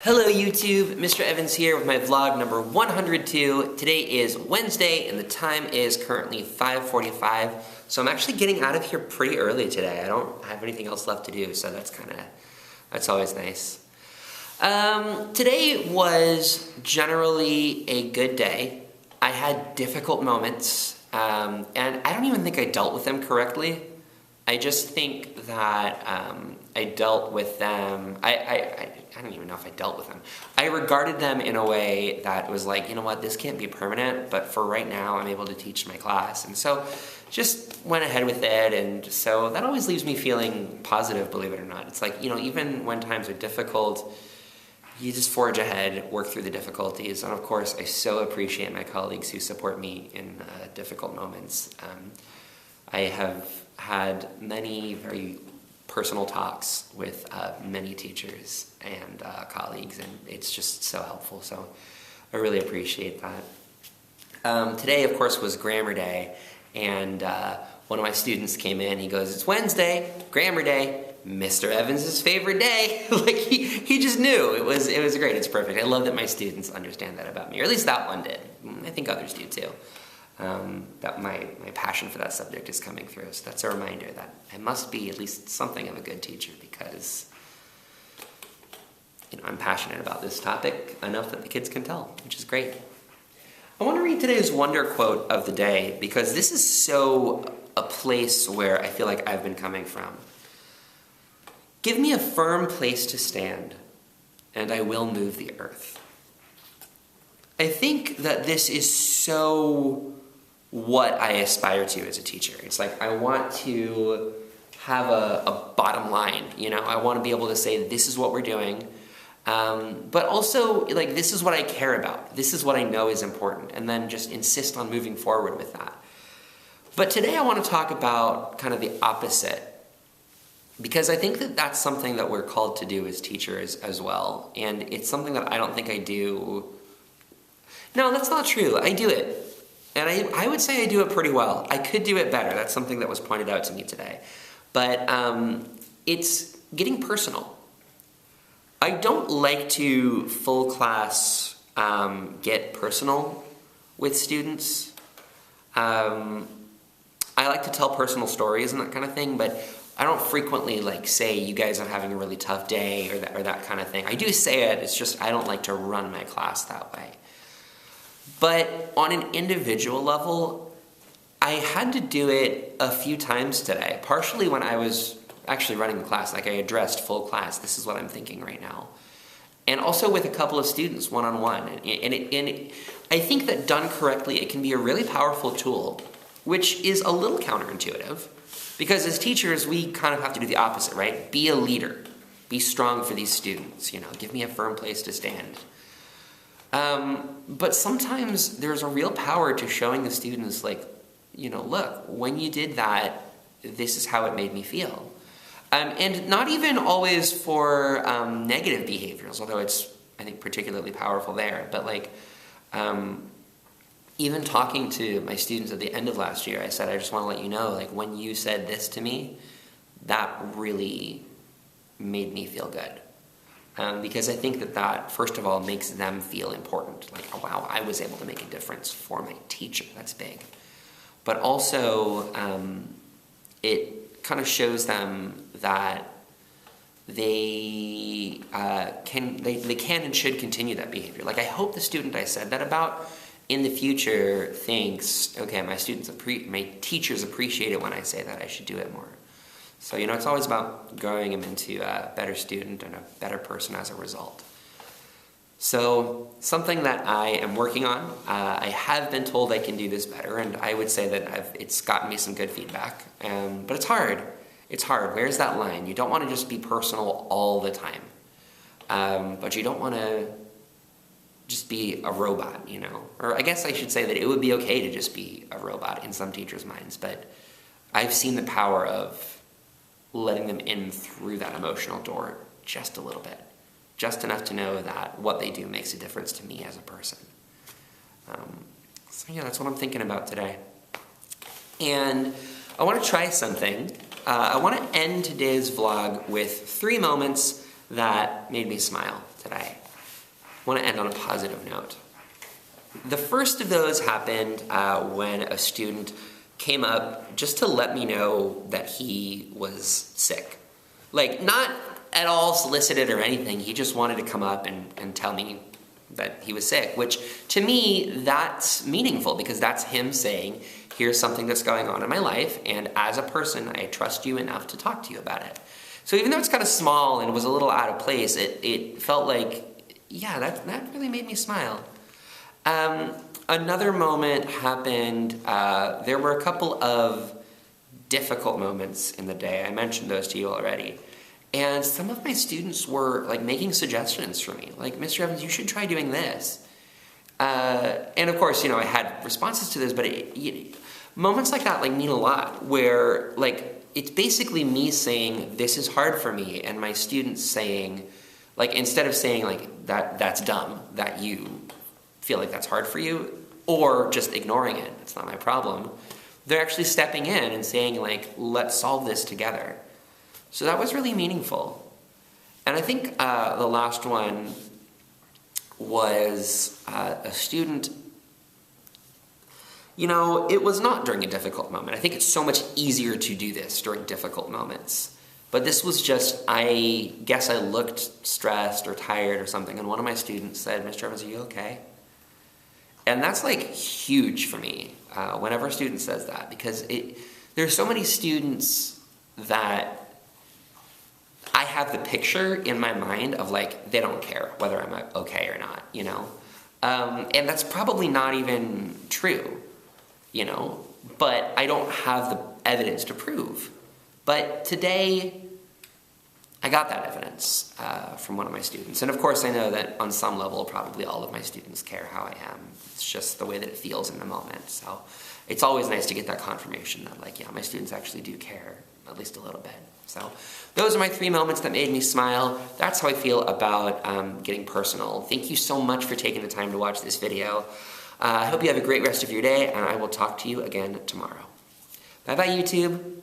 Hello YouTube, Mr. Evans here with my vlog number 102. Today is Wednesday and the time is currently 5:45. So I'm actually getting out of here pretty early today. I don't have anything else left to do, so that's always nice. Today was generally a good day. I had difficult moments, and I don't even think I dealt with them correctly. I just think that I dealt with them, I don't even know if I dealt with them. I regarded them in a way that was like, you know what, this can't be permanent, but for right now I'm able to teach my class. And so just went ahead with it, and so that always leaves me feeling positive, believe it or not. It's like, you know, even when times are difficult, you just forge ahead, work through the difficulties, and of course I so appreciate my colleagues who support me in difficult moments. I have had many very personal talks with many teachers and colleagues, and it's just so helpful, so I really appreciate that. Today, of course, was Grammar Day, and one of my students came in, he goes, "It's Wednesday, Grammar Day, Mr. Evans' favorite day." Like, he just knew. It was great, it's perfect. I love that my students understand that about me, or at least that one did. I think others do too. That my passion for that subject is coming through. So that's a reminder that I must be at least something of a good teacher, because I'm passionate about this topic enough that the kids can tell, which is great. I want to read today's wonder quote of the day, because this is so a place where I feel like I've been coming from. "Give me a firm place to stand, and I will move the earth." I think that this is so what I aspire to as a teacher. It's like, I want to have a bottom line, I want to be able to say, this is what we're doing, but also, like, this is what I care about, this is what I know is important, and then just insist on moving forward with that. But today I want to talk about kind of the opposite, because I think that that's something that we're called to do as teachers as well, and it's something that I don't think I do. No, that's not true. I do it. And I would say I do it pretty well. I could do it better. That's something that was pointed out to me today. But it's getting personal. I don't like to full class get personal with students. I like to tell personal stories and that kind of thing, but I don't frequently say, you guys are having a really tough day, or that kind of thing. I do say it, it's just I don't like to run my class that way. But on an individual level, I had to do it a few times today, partially when I was actually running the class, like I addressed full class, this is what I'm thinking right now. And also with a couple of students, one-on-one. And I think that done correctly, it can be a really powerful tool, which is a little counterintuitive, because as teachers, we kind of have to do the opposite, right? Be a leader. Be strong for these students, give me a firm place to stand. But sometimes there's a real power to showing the students, look, when you did that, this is how it made me feel. And not even always for negative behaviors, although it's, I think, particularly powerful there. But even talking to my students at the end of last year, I said, I just want to let you know, when you said this to me, that really made me feel good. Because I think that, first of all, makes them feel important. Like, oh, wow, I was able to make a difference for my teacher. That's big. But also, it kind of shows them that they can and should continue that behavior. I hope the student I said that about in the future thinks, okay, my teachers appreciate it when I say that, I should do it more. So, it's always about growing them into a better student and a better person as a result. So, something that I am working on, I have been told I can do this better, and I would say that it's gotten me some good feedback. But it's hard. It's hard. Where's that line? You don't want to just be personal all the time. But you don't want to just be a robot, Or I guess I should say that it would be okay to just be a robot in some teachers' minds, but I've seen the power of letting them in through that emotional door just a little bit. Just enough to know that what they do makes a difference to me as a person. So yeah, that's what I'm thinking about today. And I want to try something. I want to end today's vlog with 3 moments that made me smile today. want to end on a positive note. The first of those happened when a student came up just to let me know that he was sick. Like, not at all solicited or anything, he just wanted to come up and tell me that he was sick, which to me, that's meaningful because that's him saying, here's something that's going on in my life, and as a person, I trust you enough to talk to you about it. So even though it's kind of small and it was a little out of place, it felt like, yeah, that really made me smile. Another moment happened, there were a couple of difficult moments in the day. I mentioned those to you already. And some of my students were like making suggestions for me, like, Mr. Evans, you should try doing this. And of course, I had responses to those, but moments like that like mean a lot, where like it's basically me saying, this is hard for me, and my students saying, like, instead of saying like that's dumb, that you feel like that's hard for you, or just ignoring it, it's not my problem, they're actually stepping in and saying like, let's solve this together. So that was really meaningful. And I think the last one was a student, it was not during a difficult moment. I think it's so much easier to do this during difficult moments. But this was just, I guess I looked stressed or tired or something, and one of my students said, Mr. Evans, are you okay? And that's like huge for me whenever a student says that, because there's so many students that I have the picture in my mind of like, they don't care whether I'm okay or not, and that's probably not even true, but I don't have the evidence to prove. But today, I got that evidence from one of my students. And of course, I know that on some level, probably all of my students care how I am. It's just the way that it feels in the moment. So it's always nice to get that confirmation that, like, yeah, my students actually do care, at least a little bit. So those are my 3 moments that made me smile. That's how I feel about getting personal. Thank you so much for taking the time to watch this video. I hope you have a great rest of your day, and I will talk to you again tomorrow. Bye-bye, YouTube.